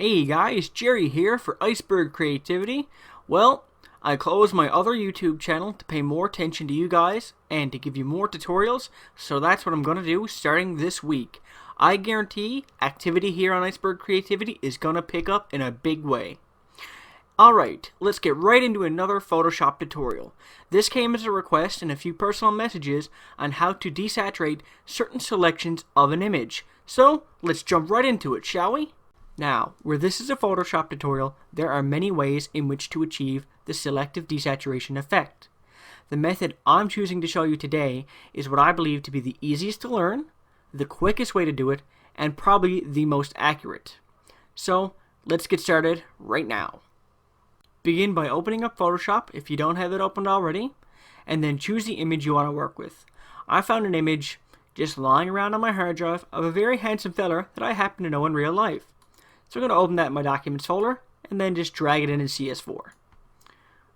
Hey guys, Jerry here for Iceberg Creativity. Well, I closed my other YouTube channel to pay more attention to you guys and to give you more tutorials, so that's what I'm going to do starting this week. I guarantee activity here on Iceberg Creativity is going to pick up in a big way. Alright, let's get right into another Photoshop tutorial. This came as a request in a few personal messages on how to desaturate certain selections of an image. So, let's jump right into it, shall we? Now, where this is a Photoshop tutorial, there are many ways in which to achieve the selective desaturation effect. The method I'm choosing to show you today is what I believe to be the easiest to learn, the quickest way to do it, and probably the most accurate. So, let's get started right now. Begin by opening up Photoshop if you don't have it opened already, and then choose the image you want to work with. I found an image just lying around on my hard drive of a very handsome fella that I happen to know in real life. So I'm going to open that in my Documents folder, and then just drag it in CS4.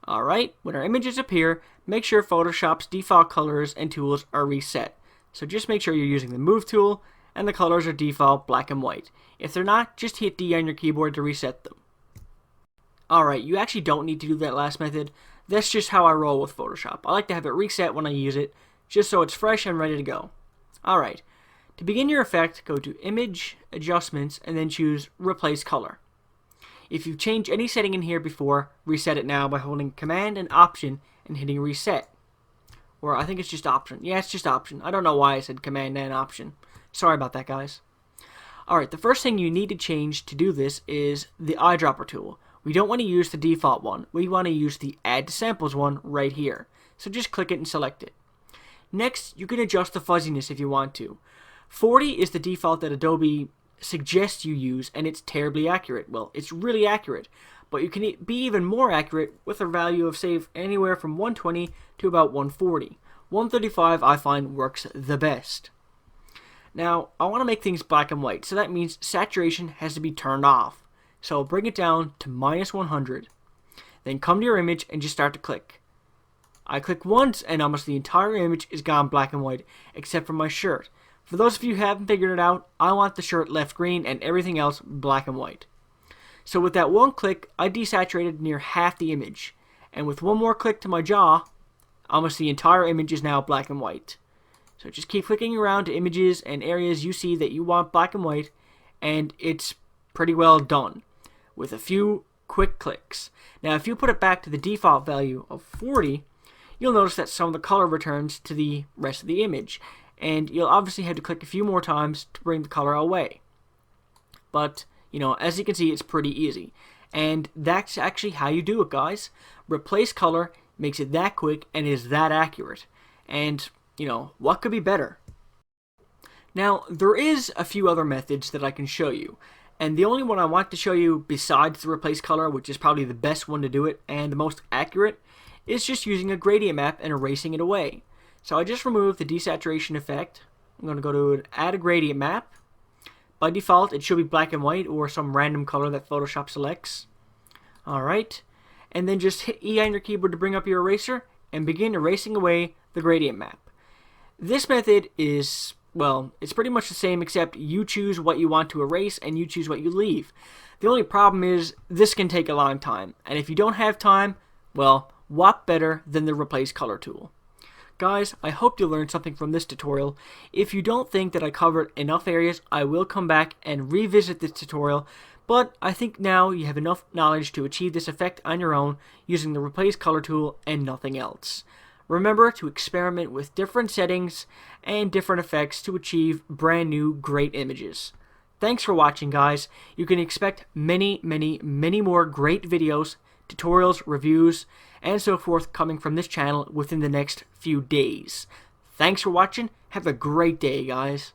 Alright, when our images appear, make sure Photoshop's default colors and tools are reset. So just make sure you're using the Move tool, and the colors are default black and white. If they're not, just hit D on your keyboard to reset them. Alright, you actually don't need to do that last method. That's just how I roll with Photoshop. I like to have it reset when I use it, just so it's fresh and ready to go. Alright, to begin your effect, go to Image, Adjustments, and then choose Replace Color. If you've changed any setting in here before, reset it now by holding Command and Option and hitting Reset. Or I think it's just Option. Yeah, it's just Option. I don't know why I said Command and Option. Sorry about that, guys. Alright, the first thing you need to change to do this is the Eyedropper Tool. We don't want to use the default one. We want to use the Add to Samples one right here. So just click it and select it. Next, you can adjust the fuzziness if you want to. 40 is the default that Adobe suggests you use, and it's terribly accurate. Well, it's really accurate, but you can be even more accurate with a value of, say, anywhere from 120 to about 140. 135 I find works the best. Now, I want to make things black and white, so that means saturation has to be turned off. So bring it down to -100. Then come to your image and just start to click. I click once and almost the entire image is gone black and white, except for my shirt. For those of you who haven't figured it out, I want the shirt left green and everything else black and white. So with that one click, I desaturated near half the image. And with one more click to my jaw, almost the entire image is now black and white. So just keep clicking around to images and areas you see that you want black and white, and it's pretty well done with a few quick clicks. Now if you put it back to the default value of 40, you'll notice that some of the color returns to the rest of the image. And you'll obviously have to click a few more times to bring the color away. But, as you can see, it's pretty easy. And that's actually how you do it, guys. Replace color makes it that quick and is that accurate. And, what could be better? Now, there is a few other methods that I can show you. And the only one I want to show you besides the replace color, which is probably the best one to do it and the most accurate, is just using a gradient map and erasing it away. So I just removed the desaturation effect. I'm going to go to Add a Gradient Map. By default, it should be black and white or some random color that Photoshop selects. Alright. And then just hit E on your keyboard to bring up your eraser and begin erasing away the gradient map. This method is, well, it's pretty much the same except you choose what you want to erase and you choose what you leave. The only problem is this can take a long time. And if you don't have time, well, what better than the Replace Color tool? Guys, I hope you learned something from this tutorial. If you don't think that I covered enough areas, I will come back and revisit this tutorial, but I think now you have enough knowledge to achieve this effect on your own using the Replace Color tool and nothing else. Remember to experiment with different settings and different effects to achieve brand new great images. Thanks for watching, guys. You can expect many more great videos, tutorials, reviews, and so forth coming from this channel within the next few days. Thanks for watching. Have a great day, guys.